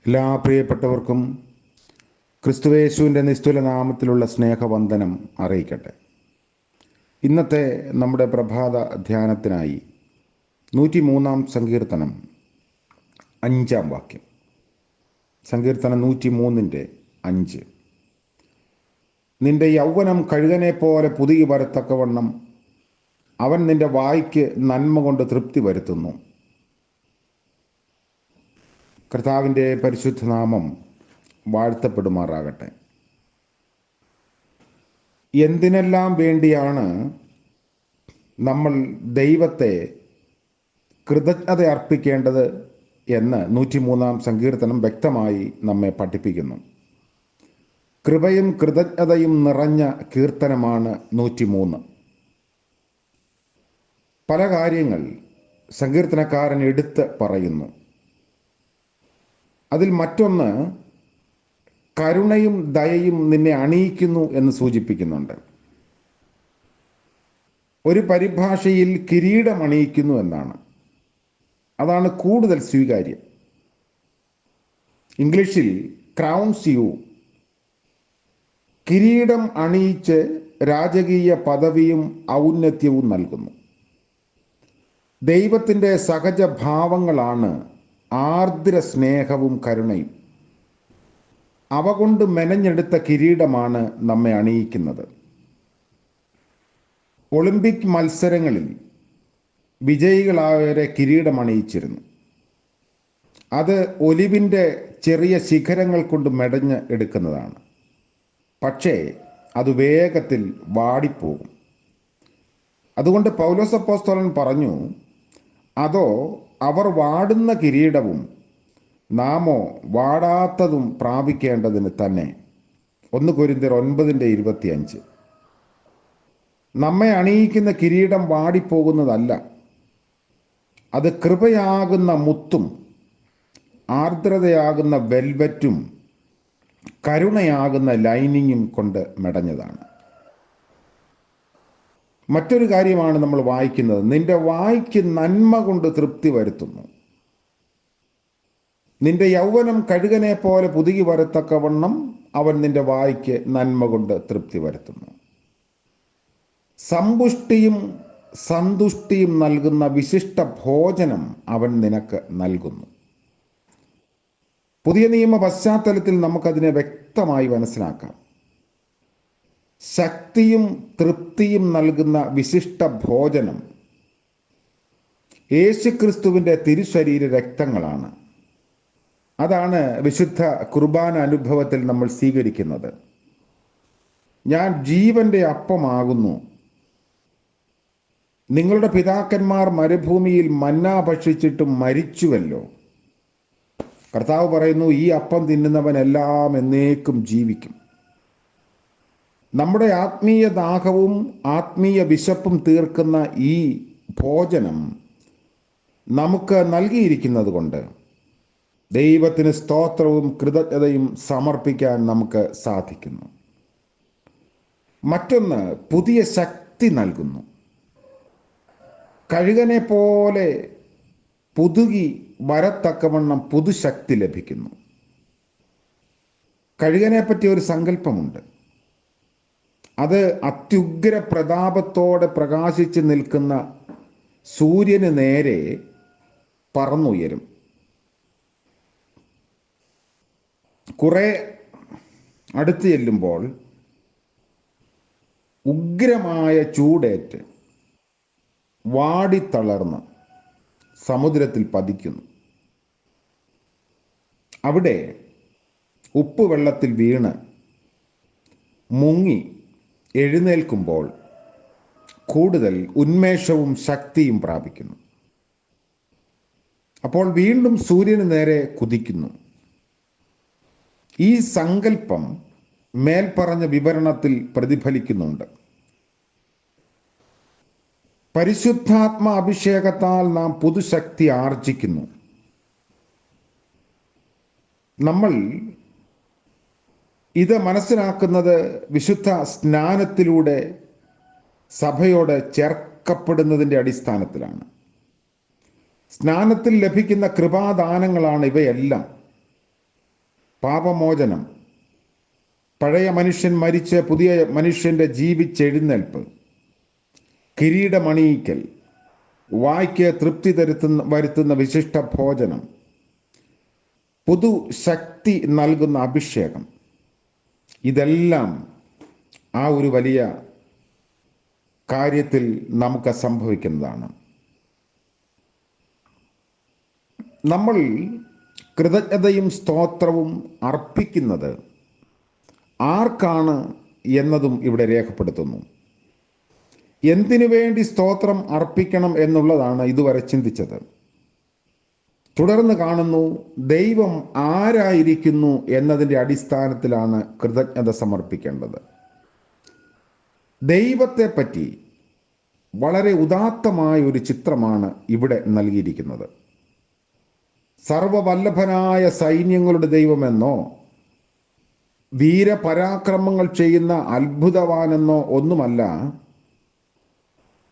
എല്ലാ പ്രിയപ്പെട്ടവർക്കും ക്രിസ്തുയേശുവിൻ്റെ നിസ്തുല നാമത്തിലുള്ള സ്നേഹവന്ദനം അറിയിക്കട്ടെ. ഇന്നത്തെ നമ്മുടെ പ്രഭാത ധ്യാനത്തിനായി 103 സങ്കീർത്തനം 5 വാക്യം. സങ്കീർത്തനം 103:5. നിന്റെ യൗവനം കഴുകനെ പോലെ പുതുകി വരത്തക്കവണ്ണം അവൻ നിന്റെ വായ്ക്ക് നന്മ കൊണ്ട് തൃപ്തി വരുത്തുന്നു. കർത്താവിൻ്റെ പരിശുദ്ധ നാമം വാഴ്ത്തപ്പെടുമാറാകട്ടെ. എന്തിനെല്ലാം വേണ്ടിയാണ് നമ്മൾ ദൈവത്തെ കൃതജ്ഞത അർപ്പിക്കേണ്ടത് എന്ന് 103 സങ്കീർത്തനം വ്യക്തമായി നമ്മെ പഠിപ്പിക്കുന്നു. കൃപയും കൃതജ്ഞതയും നിറഞ്ഞ കീർത്തനമാണ് 103. പല കാര്യങ്ങൾ സങ്കീർത്തനക്കാരൻ എടുത്ത് പറയുന്നു. അതിൽ മറ്റൊന്ന് കരുണയും ദയയും നിന്നെ അണിയിക്കുന്നു എന്ന് സൂചിപ്പിക്കുന്നുണ്ട്. ഒരു പരിഭാഷയിൽ കിരീടം അണിയിക്കുന്നു എന്നാണ്. അതാണ് കൂടുതൽ സ്വീകാര്യം. ഇംഗ്ലീഷിൽ ക്രൗൺസ് യു, കിരീടം അണിയിച്ച് രാജകീയ പദവിയും ഔന്നത്യവും നൽകുന്നു. ദൈവത്തിൻ്റെ സഹജ ഭാവങ്ങളാണ് ആർദ്ര സ്നേഹവും കരുണയും. അവ കൊണ്ട് മെനഞ്ഞെടുത്ത കിരീടമാണ് നമ്മെ അണിയിക്കുന്നത്. ഒളിമ്പിക് മത്സരങ്ങളിൽ വിജയികളായവരെ കിരീടം അണിയിച്ചിരുന്നു. അത് ഒലിവിൻ്റെ ചെറിയ ശിഖരങ്ങൾ കൊണ്ട് മെടഞ്ഞ് എടുക്കുന്നതാണ്. പക്ഷേ അത് വേഗത്തിൽ വാടിപ്പോകും. അതുകൊണ്ട് പൗലോസ് അപ്പോസ്തലൻ പറഞ്ഞു, അതോ അവർ വാടുന്ന കിരീടവും നാമോ വാടാത്തതും പ്രാപിക്കേണ്ടതിന് തന്നെ. 1 കൊരിന്ത്യർ 9:25. നമ്മെ അണിയിക്കുന്ന കിരീടം വാടിപ്പോകുന്നതല്ല. അത് കൃപയാകുന്ന മുത്തും ആർദ്രതയാകുന്ന വെൽവെറ്റും കരുണയാകുന്ന ലൈനിങ്ങും കൊണ്ട് മെടഞ്ഞതാണ്. മറ്റൊരു കാര്യമാണ് നമ്മൾ വായിക്കുന്നത്, നിന്റെ വായ്ക്ക് നന്മ കൊണ്ട് തൃപ്തി വരുത്തുന്നു. നിന്റെ യൗവനം കഴുകനെ പോലെ പുതുകി വരത്തക്കവണ്ണം അവൻ നിന്റെ വായ്ക്ക് നന്മ കൊണ്ട് തൃപ്തി വരുത്തുന്നു. സമ്പുഷ്ടിയും സന്തുഷ്ടിയും നൽകുന്ന വിശിഷ്ട ഭോജനം അവൻ നിനക്ക് നൽകുന്നു. പുതിയ നിയമ പശ്ചാത്തലത്തിൽ നമുക്കതിനെ വ്യക്തമായി മനസ്സിലാക്കാം. ശക്തിയും തൃപ്തിയും നൽകുന്ന വിശിഷ്ട ഭോജനം യേശുക്രിസ്തുവിൻ്റെ തിരുശരീര രക്തങ്ങളാണ്. അതാണ് വിശുദ്ധ കുർബാന അനുഭവത്തിൽ നമ്മൾ സ്വീകരിക്കുന്നത്. ഞാൻ ജീവന്റെ അപ്പമാകുന്നു. നിങ്ങളുടെ പിതാക്കന്മാർ മരുഭൂമിയിൽ മന്ന ഭക്ഷിച്ചിട്ടും മരിച്ചുവല്ലോ. കർത്താവ് പറയുന്നു, ഈ അപ്പം തിന്നുന്നവനെല്ലാം എന്നേക്കും ജീവിക്കും. നമ്മുടെ ആത്മീയ ദാഹവും ആത്മീയ വിശപ്പും തീർക്കുന്ന ഈ ഭോജനം നമുക്ക് നൽകിയിരിക്കുന്നത് കൊണ്ട് ദൈവത്തിന് സ്തോത്രവും കൃതജ്ഞതയും സമർപ്പിക്കാൻ നമുക്ക് സാധിക്കുന്നു. മറ്റൊന്ന്, പുതിയ ശക്തി നൽകുന്നു. കഴുകനെ പോലെ പുതുകി വരത്തക്കവണ്ണം പുതുശക്തി ലഭിക്കുന്നു. കഴുകനെ പറ്റി ഒരു സങ്കല്പമുണ്ട്. അത് അത്യുഗ്ര പ്രതാപത്തോടെ പ്രകാശിച്ച് നിൽക്കുന്ന സൂര്യന് നേരെ പറന്നുയരും. കുറെ അടുത്ത് ചെല്ലുമ്പോൾ ഉഗ്രമായ ചൂടേറ്റ് വാടിത്തളർന്ന് സമുദ്രത്തിൽ പതിക്കുന്നു. അവിടെ ഉപ്പുവെള്ളത്തിൽ വീണ് മുങ്ങി എഴുന്നേൽക്കുമ്പോൾ കൂടുതൽ ഉന്മേഷവും ശക്തിയും പ്രാപിക്കുന്നു. അപ്പോൾ വീണ്ടും സൂര്യന് നേരെ കുതിക്കുന്നു. ഈ സങ്കല്പം മേൽപ്പറഞ്ഞ വിവരണത്തിൽ പ്രതിഫലിക്കുന്നുണ്ട്. പരിശുദ്ധാത്മ അഭിഷേകത്താൽ നാം പുതുശക്തി ആർജിക്കുന്നു. നമ്മൾ ഇത് മനസ്സിലാക്കുന്നത് വിശുദ്ധ സ്നാനത്തിലൂടെ സഭയോട് ചേർക്കപ്പെടുന്നതിൻ്റെ അടിസ്ഥാനത്തിലാണ്. സ്നാനത്തിൽ ലഭിക്കുന്ന കൃപാദാനങ്ങളാണ് ഇവയെല്ലാം. പാപമോചനം, പഴയ മനുഷ്യൻ മരിച്ച് പുതിയ മനുഷ്യൻ്റെ ജീവിച്ചെഴുന്നേൽപ്പ്, കിരീടമണിയിക്കൽ, വായ്ക്ക് തൃപ്തി വരുത്തുന്ന വിശിഷ്ട ഭോജനം, പുതുശക്തി നൽകുന്ന അഭിഷേകം, ഇതെല്ലാം ആ ഒരു വലിയ കാര്യത്തിൽ നമുക്ക് സംഭവിക്കുന്നതാണ്. നമ്മൾ കൃതജ്ഞതയും സ്തോത്രവും അർപ്പിക്കുന്നത് ആർക്കാണ് എന്നതും ഇവിടെ രേഖപ്പെടുത്തുന്നു. എന്തിനു വേണ്ടി സ്തോത്രം അർപ്പിക്കണം എന്നുള്ളതാണ് ഇതുവരെ ചിന്തിച്ചത്. തുടർന്ന് കാണുന്നു, ദൈവം ആരായിരിക്കുന്നു എന്നതിൻ്റെ അടിസ്ഥാനത്തിലാണ് കൃതജ്ഞത സമർപ്പിക്കേണ്ടത്. ദൈവത്തെപ്പറ്റി വളരെ ഉദാത്തമായ ഒരു ചിത്രമാണ് ഇവിടെ നൽകിയിരിക്കുന്നത്. സർവവല്ലഭനായ സൈന്യങ്ങളുടെ ദൈവമെന്നോ വീരപരാക്രമങ്ങൾ ചെയ്യുന്ന അത്ഭുതവാനെന്നോ ഒന്നുമല്ല.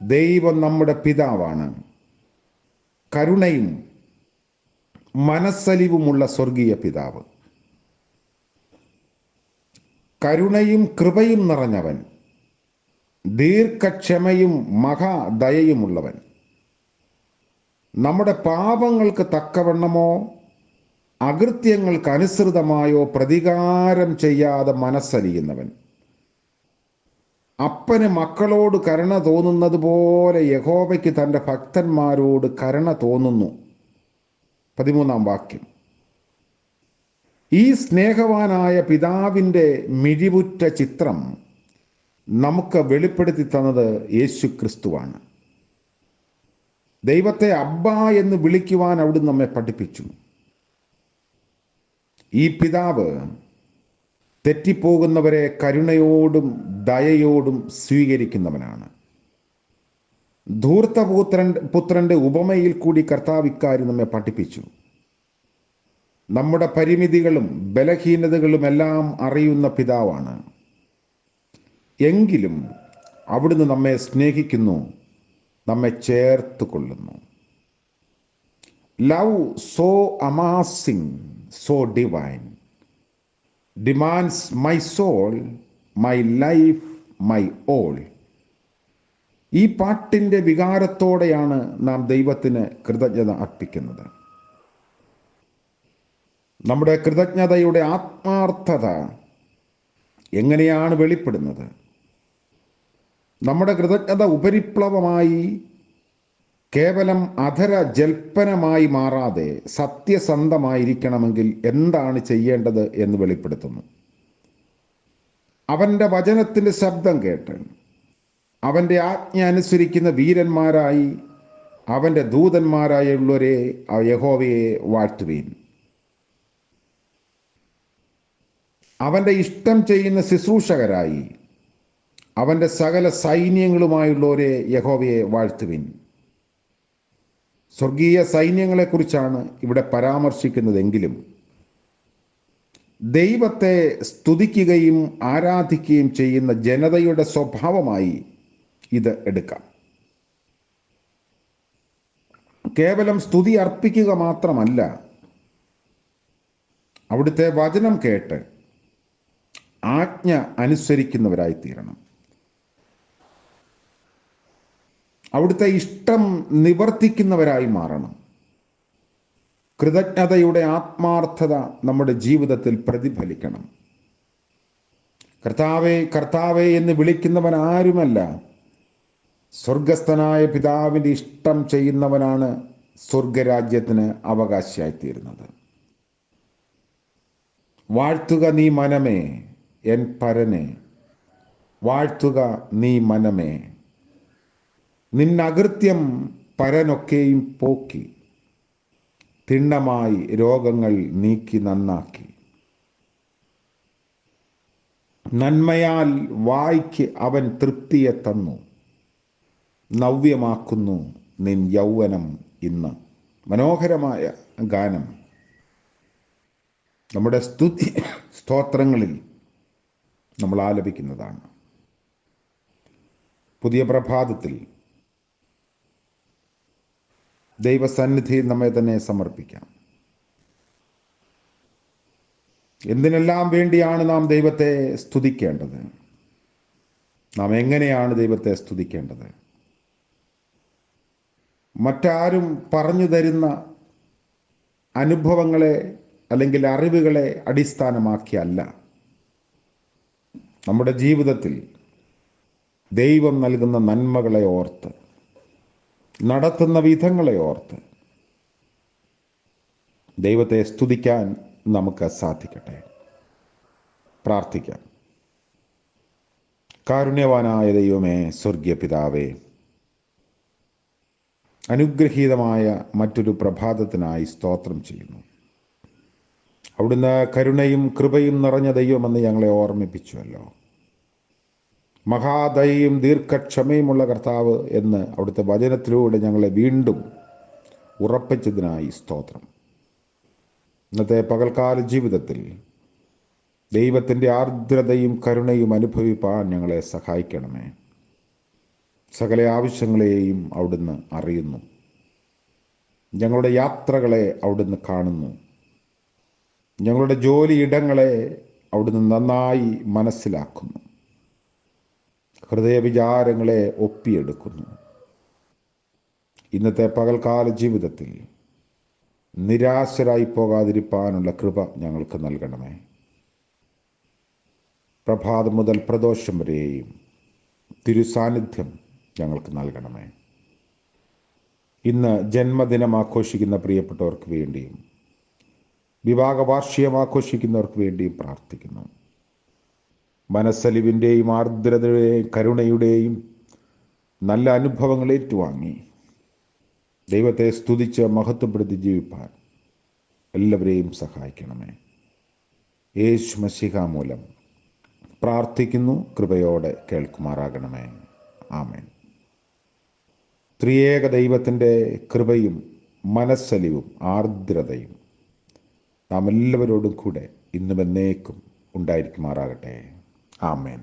ദൈവം നമ്മുടെ പിതാവാണ്. കരുണയും മനസ്സലിവുമുള്ള സ്വർഗീയ പിതാവ്, കരുണയും കൃപയും നിറഞ്ഞവൻ, ദീർഘക്ഷമയും മഹാദയയുമുള്ളവൻ, നമ്മുടെ പാപങ്ങൾക്ക് തക്കവണ്ണമോ അകൃത്യങ്ങൾക്ക് അനുസൃതമായോ പ്രതികാരം ചെയ്യാതെ മനസ്സലിയുന്നവൻ, അപ്പന് മക്കളോട് കരുണ തോന്നുന്നത് പോലെ യഹോവയ്ക്ക് തൻ്റെ ഭക്തന്മാരോട് കരുണ തോന്നുന്നു. 13-ാം വാക്യം. ഈ സ്നേഹവാനായ പിതാവിൻ്റെ മിഴിവുറ്റ ചിത്രം നമുക്ക് വെളിപ്പെടുത്തി തന്നത് യേശു ക്രിസ്തുവാണ്. ദൈവത്തെ അബ്ബ എന്ന് വിളിക്കുവാൻ അവിടുന്ന് നമ്മെ പഠിപ്പിച്ചു. ഈ പിതാവ് തെറ്റിപ്പോകുന്നവരെ കരുണയോടും ദയയോടും സ്വീകരിക്കുന്നവനാണ്. ധൂർത്തപുത്രന്റെ ഉപമയിൽ കൂടി കർത്താവ് ഇക്കാര്യം നമ്മെ പഠിപ്പിച്ചു. നമ്മുടെ പരിമിതികളും ബലഹീനതകളും എല്ലാം അറിയുന്ന പിതാവാണ്. എങ്കിലും അവിടുന്ന് നമ്മെ സ്നേഹിക്കുന്നു, നമ്മെ ചേർത്ത് കൊള്ളുന്നു. Love so amazing, so divine, demands my soul, my life, my all. ഈ പാട്ടിൻ്റെ വികാരത്തോടെയാണ് നാം ദൈവത്തിന് കൃതജ്ഞത അർപ്പിക്കുന്നത്. നമ്മുടെ കൃതജ്ഞതയുടെ ആത്മാർത്ഥത എങ്ങനെയാണ് വെളിപ്പെടുന്നത്? നമ്മുടെ കൃതജ്ഞത ഉപരിപ്ലവമായി കേവലം അധര ജൽപ്പനമായി മാറാതെ സത്യസന്ധമായിരിക്കണമെങ്കിൽ എന്താണ് ചെയ്യേണ്ടത് എന്ന് വെളിപ്പെടുത്തുന്നു. അവൻ്റെ വചനത്തിൻ്റെ ശബ്ദം കേട്ട് അവൻ്റെ ആജ്ഞ അനുസരിക്കുന്ന വീരന്മാരായി അവൻ്റെ ദൂതന്മാരായുള്ളവരെ യഹോവയെ വാഴ്ത്തുവീൻ. അവൻ്റെ ഇഷ്ടം ചെയ്യുന്ന ശുശ്രൂഷകരായി അവൻ്റെ സകല സൈന്യങ്ങളുമായുള്ളവരെ യഹോവയെ വാഴ്ത്തുവിൻ. സ്വർഗീയ സൈന്യങ്ങളെക്കുറിച്ചാണ് ഇവിടെ പരാമർശിക്കുന്നതെങ്കിലും ദൈവത്തെ സ്തുതിക്കുകയും ആരാധിക്കുകയും ചെയ്യുന്ന ജനതയുടെ സ്വഭാവമായി ഇത് എടുക്കാം. കേവലം സ്തുതി അർപ്പിക്കുക മാത്രമല്ല, അവിടുത്തെ വചനം കേട്ട് ആജ്ഞ അനുസരിക്കുന്നവരായി തീരണം. അവിടുത്തെ ഇഷ്ടം നിവർത്തിക്കുന്നവരായി മാറണം. കൃതജ്ഞതയുടെ ആത്മാർത്ഥത നമ്മുടെ ജീവിതത്തിൽ പ്രതിഫലിക്കണം. കർത്താവേ കർത്താവേ എന്ന് വിളിക്കുന്നവൻ ആരുമല്ല, സ്വർഗസ്ഥനായ പിതാവിൻ്റെ ഇഷ്ടം ചെയ്യുന്നവനാണ് സ്വർഗരാജ്യത്തിന് അവകാശിയായിത്തീരുന്നത്. വാഴ്ത്തുക നീ മനമേ എൻ പരനെ, വാഴ്ത്തുക നീ മനമേ. നിന്നകൃത്യം പരനൊക്കെയും പോക്കി, തിണ്ണമായി രോഗങ്ങൾ നീക്കി നന്നാക്കി. നന്മയാൽ വായ്ക്ക് അവൻ തൃപ്തിയെ തന്നു, നവ്യമാക്കുന്നു നിൻ യൗവനം ഇന്ന്. മനോഹരമായ ഗാനം നമ്മുടെ സ്തോത്രങ്ങളിൽ നമ്മൾ ആലപിക്കുന്നതാണ്. പുതിയ പ്രഭാതത്തിൽ ദൈവസന്നിധിയിൽ നമ്മെ തന്നെ സമർപ്പിക്കാം. എന്തിനെല്ലാം വേണ്ടിയാണ് നാം ദൈവത്തെ സ്തുതിക്കേണ്ടത്? നാം എങ്ങനെയാണ് ദൈവത്തെ സ്തുതിക്കേണ്ടത്? മറ്റാരും പറഞ്ഞു തരുന്ന അനുഭവങ്ങളെ അല്ലെങ്കിൽ അറിവുകളെ അടിസ്ഥാനമാക്കിയല്ല. നമ്മുടെ ജീവിതത്തിൽ ദൈവം നൽകുന്ന നന്മകളെ ഓർത്ത്, നടത്തുന്ന വിധങ്ങളെ ഓർത്ത് ദൈവത്തെ സ്തുതിക്കാൻ നമുക്ക് സാധിക്കട്ടെ. പ്രാർത്ഥിക്കാം. കാരുണ്യവാനായ ദൈവമേ, സ്വർഗീയ പിതാവേ, അനുഗ്രഹീതമായ മറ്റൊരു പ്രഭാതത്തിനായി സ്തോത്രം ചെയ്യുന്നു. അവിടുന്ന് കരുണയും കൃപയും നിറഞ്ഞ ദൈവമെന്ന് ഞങ്ങളെ ഓർമ്മിപ്പിച്ചുവല്ലോ. മഹാദയയും ദീർഘക്ഷമയുമുള്ള കർത്താവ് എന്ന് അവിടുത്തെ വചനത്തിലൂടെ ഞങ്ങളെ വീണ്ടും ഉറപ്പിച്ചതിനായി സ്തോത്രം. ഇന്നത്തെ പകൽക്കാല ജീവിതത്തിൽ ദൈവത്തിൻ്റെ ആർദ്രതയും കരുണയും അനുഭവിപ്പാൻ ഞങ്ങളെ സഹായിക്കണമേ. സകല ആവശ്യങ്ങളെയും അവിടുന്ന് അറിയുന്നു. ഞങ്ങളുടെ യാത്രകളെ അവിടുന്ന് കാണുന്നു. ഞങ്ങളുടെ ജോലിയിടങ്ങളെ അവിടുന്ന് നന്നായി മനസ്സിലാക്കുന്നു. ഹൃദയവിചാരങ്ങളെ ഒപ്പിയെടുക്കുന്നു. ഇന്നത്തെ പകൽക്കാല ജീവിതത്തിൽ നിരാശരായി പോകാതിരിക്കാനുള്ള കൃപ ഞങ്ങൾക്ക് നൽകണമേ. പ്രഭാതം മുതൽ പ്രദോഷം വരെയും തിരുസാന്നിധ്യം ഞങ്ങൾക്ക് നൽകണമേ. ഇന്ന് ജന്മദിനം ആഘോഷിക്കുന്ന പ്രിയപ്പെട്ടവർക്ക് വേണ്ടിയും വിവാഹ വാർഷികം ആഘോഷിക്കുന്നവർക്ക് വേണ്ടിയും പ്രാർത്ഥിക്കുന്നു. മനസ്സലിവിൻ്റെയും ആർദ്രതയുടെയും കരുണയുടെയും നല്ല അനുഭവങ്ങൾ ഏറ്റുവാങ്ങി ദൈവത്തെ സ്തുതിച്ച് മഹത്വപ്പെടുത്തി ജീവിപ്പാൻ എല്ലാവരെയും സഹായിക്കണമേ. യേശു മശീഹ മൂലം പ്രാർത്ഥിക്കുന്നു. കൃപയോടെ കേൾക്കുമാറാകണമേ. ആമേൻ. ത്രിയേക ദൈവത്തിൻ്റെ കൃപയും മനസ്സലിവും ആർദ്രതയും നാം എല്ലാവരോടും കൂടെ ഇന്നും എന്നേക്കും ഉണ്ടായിരിക്കുമാറാകട്ടെ. ആമേൻ.